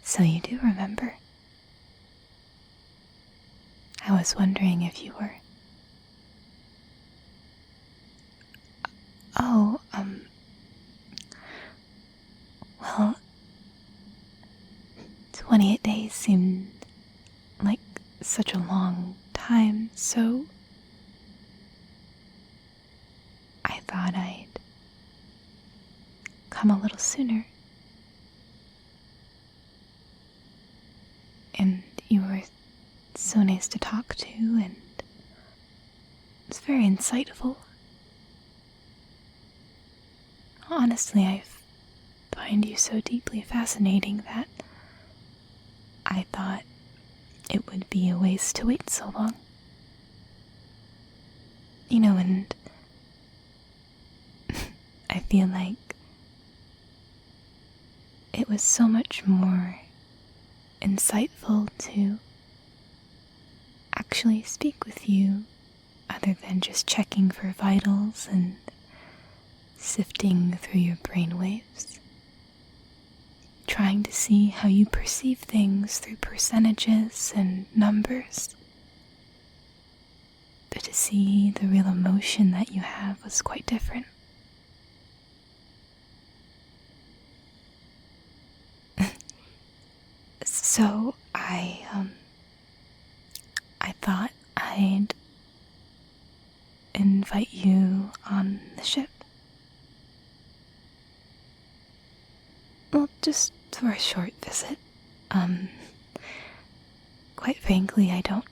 So you do remember. I was wondering if you were... Oh, well, 28 days seemed like such a long time, so I thought I'd come a little sooner. And you were so nice to talk to, and it's very insightful. Honestly, I find you so deeply fascinating that I thought it would be a waste to wait so long. You know, and I feel like it was so much more insightful to actually speak with you other than just checking for vitals and sifting through your brainwaves, trying to see how you perceive things through percentages and numbers. But to see the real emotion that you have was quite different. So I thought I'd invite you on the ship. Well, just for a short visit. Quite frankly, I don't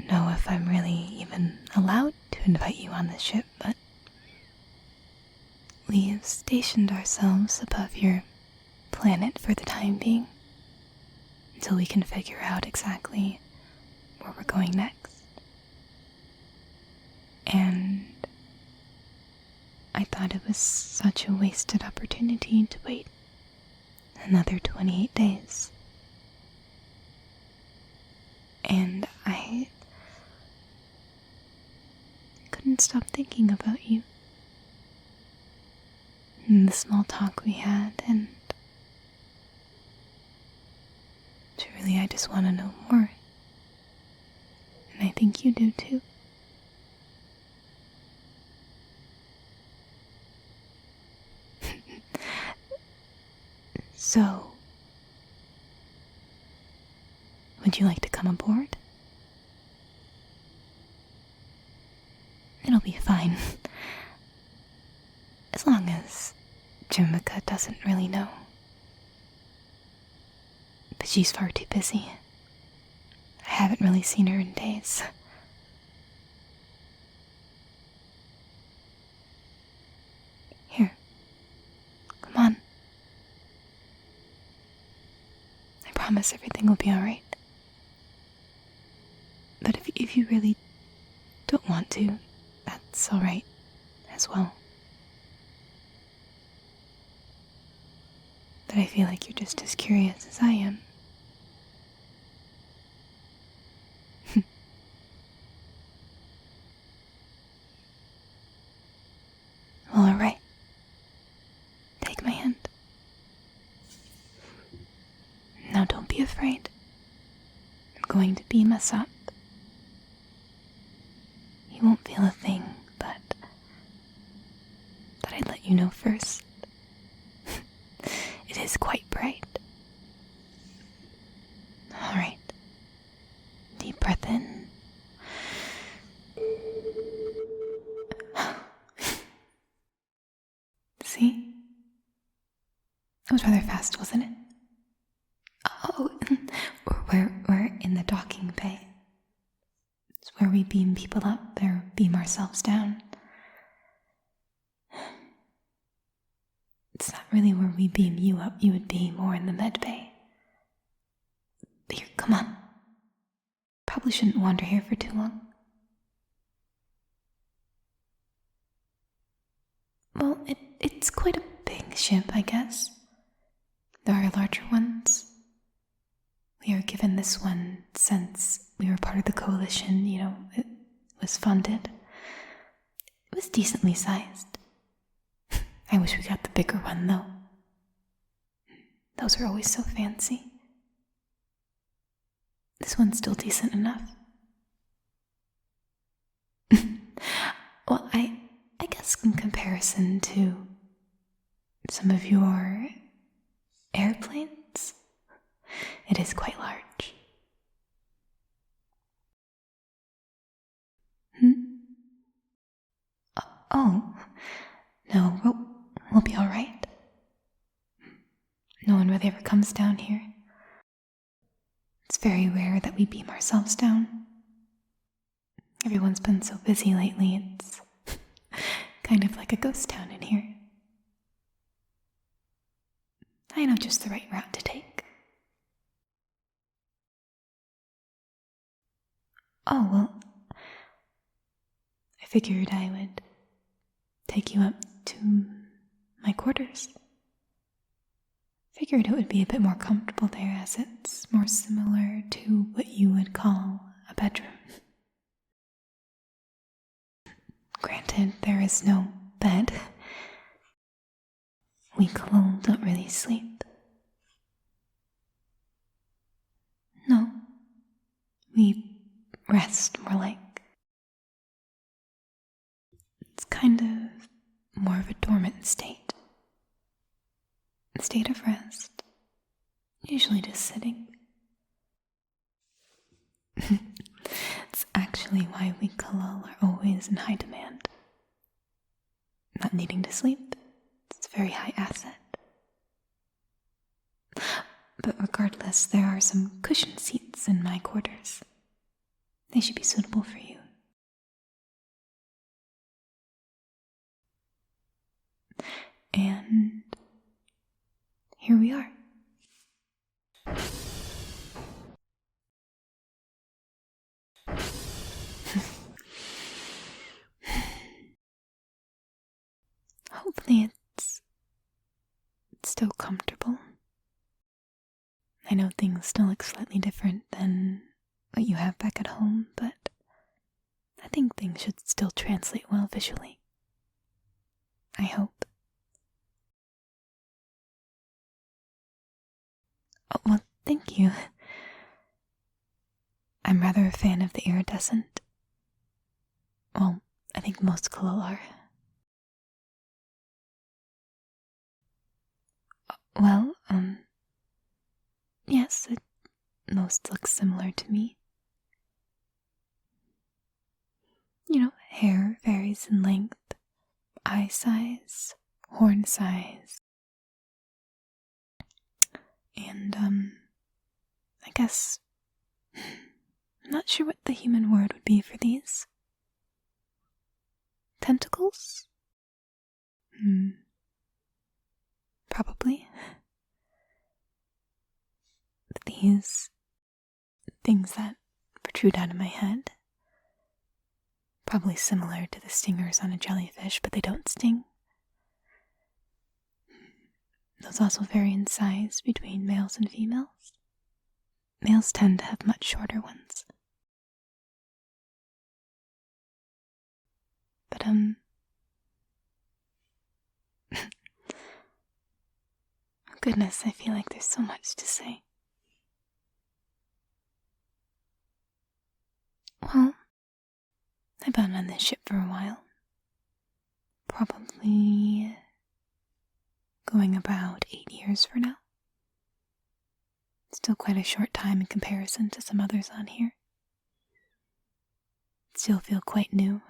know if I'm really even allowed to invite you on the ship, but we've stationed ourselves above your planet for the time being, until we can figure out exactly where we're going next. And I thought it was such a wasted opportunity to wait another 28 days. And I couldn't stop thinking about you. And the small talk we had, and truly I just want to know more. And I think you do too. So, would you like to come aboard? It'll be fine. As long as Jimika doesn't really know. But she's far too busy. I haven't really seen her in days. Here. Come on. I promise everything will be alright. But if you really don't want to, that's alright as well. But I feel like you're just as curious as I am. Well, alright. Take my hand. Now don't be afraid. I'm going to beam us up. You won't feel a thing, but I'd let you know first. It is quite bright. Alright. Deep breath in. See? That was rather fast, wasn't it? Oh, we're in the docking bay. It's where we beam people up or beam ourselves down. It's not really where we beam you up. You would be more in the med bay. Here, come on. Probably shouldn't wander here for too long. Well, it's quite a big ship, I guess. There are larger ones. We were given this one since we were part of the coalition, it was funded. It was decently sized. I wish we got the bigger one, though. Those are always so fancy. This one's still decent enough. Well, I guess in comparison to some of your airplanes, it is quite large. Oh, no, we'll be alright. No one really ever comes down here. It's very rare that we beam ourselves down. Everyone's been so busy lately, it's kind of like a ghost town in here. I know just the right route to take. Oh, well, I figured I would take you up to my quarters. Figured it would be a bit more comfortable there, as it's more similar to what you would call a bedroom. Granted, there is no bed. We Kalul don't really sleep. No, we rest more like. It's kind of more of a dormant state. A state of rest. Usually just sitting. It's actually why we Kalul are always in high demand. Not needing to sleep, it's a very high asset. But regardless, there are some cushion seats in my quarters. They should be suitable for you. And here we are. Hopefully it's still comfortable. I know things still look slightly different than what you have back at home, but I think things should still translate well visually. I hope. Oh, well, thank you. I'm rather a fan of the iridescent. Well, I think most Kalul are. Well, yes, most looks similar to me. Hair varies in length, eye size, horn size, and, I guess, I'm not sure what the human word would be for these. Tentacles? Probably. But these things that protrude out of my head, probably similar to the stingers on a jellyfish, but they don't sting. Those also vary in size between males and females. Males tend to have much shorter ones. But, oh goodness, I feel like there's so much to say. Well, I've been on this ship for a while. Probably going about 8 years for now. Still quite a short time in comparison to some others on here. Still feel quite new.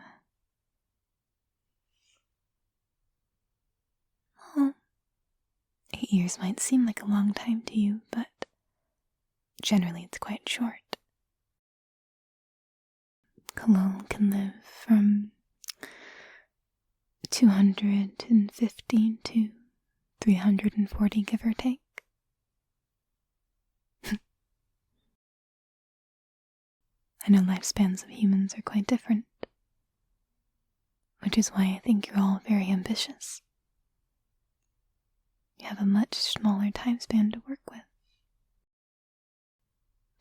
Well, 8 years might seem like a long time to you, but generally it's quite short. Kalul can live from 215 to 340, give or take. I know lifespans of humans are quite different, which is why I think you're all very ambitious. You have a much smaller time span to work with.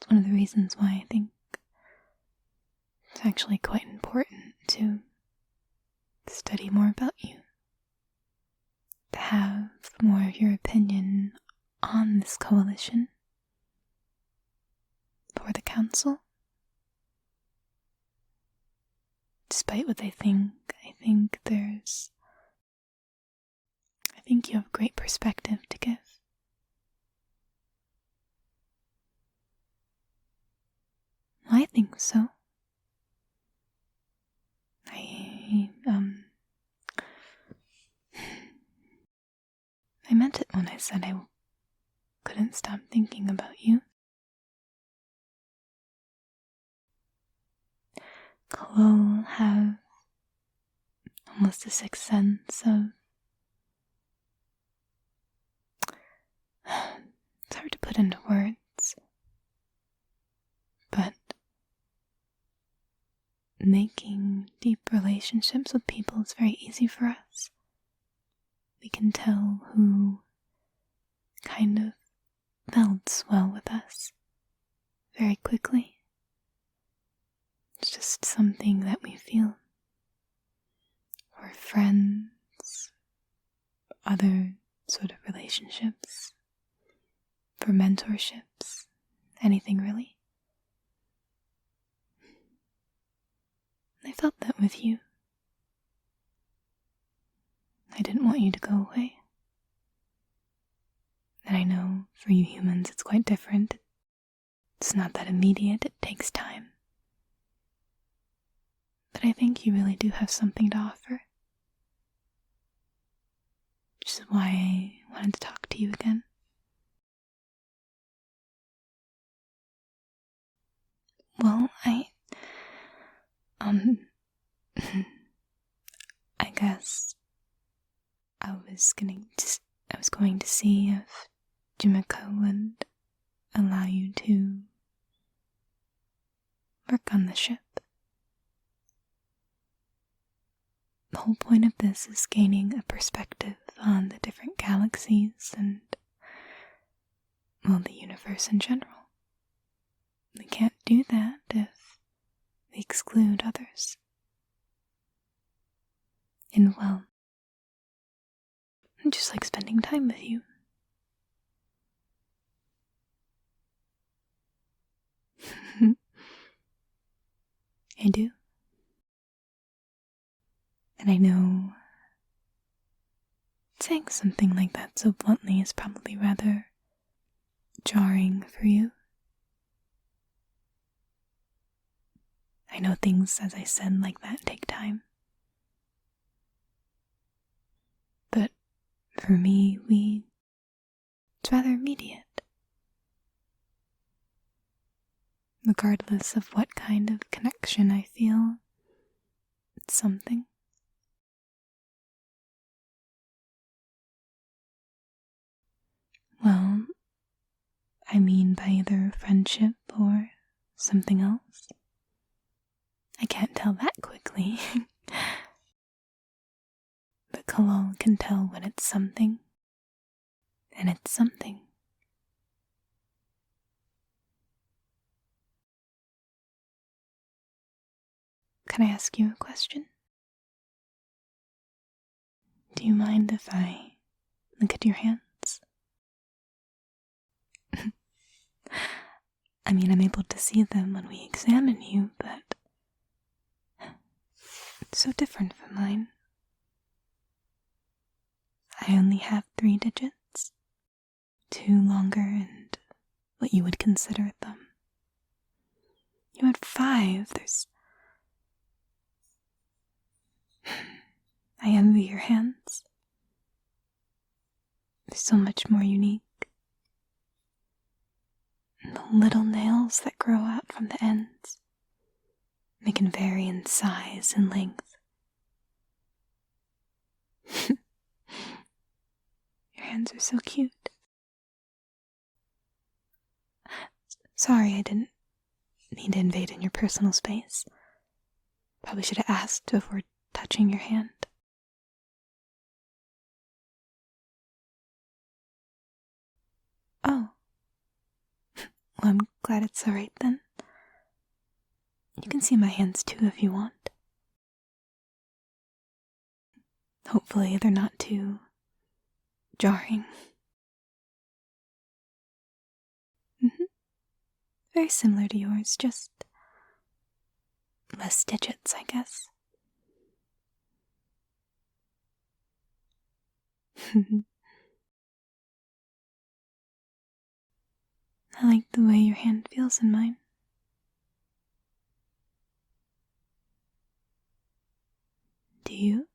It's one of the reasons why I think it's actually quite important to study more about you, to have more of your opinion on this coalition for the council. Despite what they think, I think you have great perspective to give. I think so. I meant it when I said I couldn't stop thinking about you. Chloe have almost a sixth sense of... It's hard to put into words, but making deep relationships with people is very easy for us. We can tell who kind of melds well with us very quickly. It's just something that we feel. For friends, other sort of relationships, for mentorships, anything really. I felt that with you. I didn't want you to go away. And I know for you humans it's quite different. It's not that immediate, it takes time. But I think you really do have something to offer. Which is why I wanted to talk to you again. Well, I guess I was going to see if Jimiko would allow you to work on the ship. The whole point of this is gaining a perspective on the different galaxies and, well, the universe in general. We can't do that if we exclude others. And, well, I just like spending time with you. I do. And I know saying something like that so bluntly is probably rather jarring for you. I know things, as I said, like that take time. But for me, it's rather immediate. Regardless of what kind of connection I feel, it's something. Well, I mean by either friendship or something else. I can't tell that quickly. But Kalal can tell when it's something. And it's something. Can I ask you a question? Do you mind if I look at your hands? I mean, I'm able to see them when we examine you, but it's so different from mine. I only have 3 digits, 2 longer and what you would consider them. You had 5, I envy your hands. They're so much more unique. And the little nails that grow out from the ends. They can vary in size and length. Your hands are so cute. Sorry, I didn't mean to invade in your personal space. Probably should have asked before touching your hand. Oh. Well, I'm glad it's alright then. You can see my hands too if you want. Hopefully they're not too jarring. Very similar to yours, just less digits, I guess. I like the way your hand feels in mine. Do you?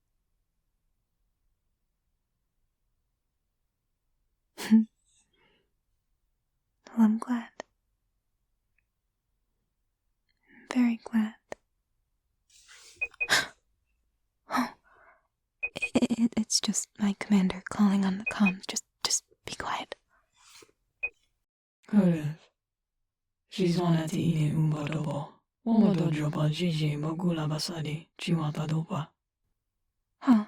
Well, I'm glad. I'm very glad. It's just my commander calling on the comms. Just be quiet. Kalev, Shizwanati ile umbadobo. Womodo joba jiji mogula basadi, chiwata doba. Huh?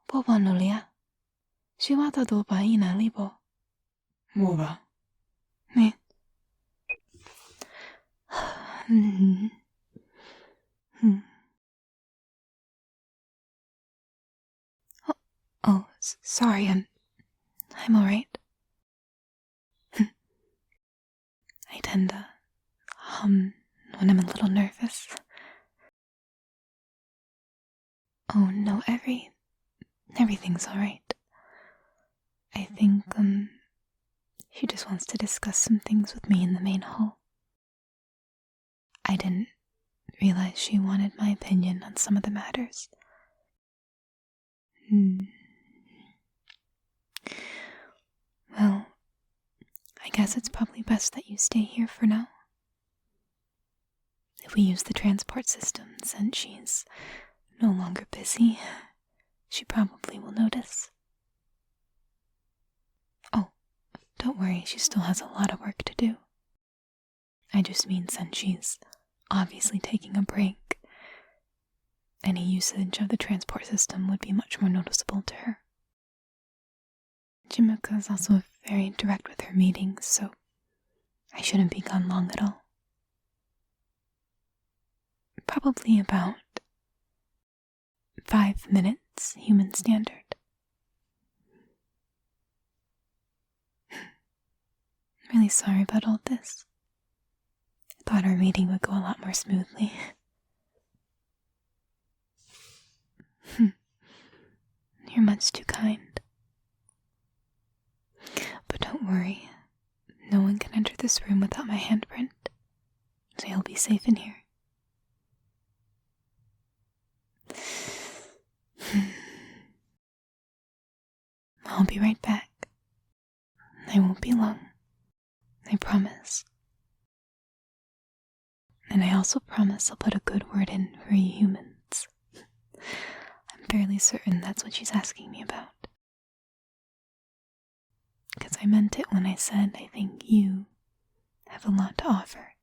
Boba nulia. Shiwata doba ina libo. Moba. Ne. Oh, sorry, I'm alright. I tend to hum when I'm a little nervous. Oh no, everything's alright. I think, she just wants to discuss some things with me in the main hall. I didn't realize she wanted my opinion on some of the matters. Well, I guess it's probably best that you stay here for now. If we use the transport systems and she's no longer busy, she probably will notice. Oh, don't worry, she still has a lot of work to do. I just mean since she's obviously taking a break, any usage of the transport system would be much more noticeable to her. Jimika is also very direct with her meetings, so I shouldn't be gone long at all. Probably about 5 minutes, human standard. I'm really sorry about all this. I thought our meeting would go a lot more smoothly. You're much too kind. But don't worry, no one can enter this room without my handprint, so you'll be safe in here. I'll be right back. I won't be long. I promise. And I also promise I'll put a good word in for you humans. I'm fairly certain that's what she's asking me about. Because I meant it when I said I think you have a lot to offer.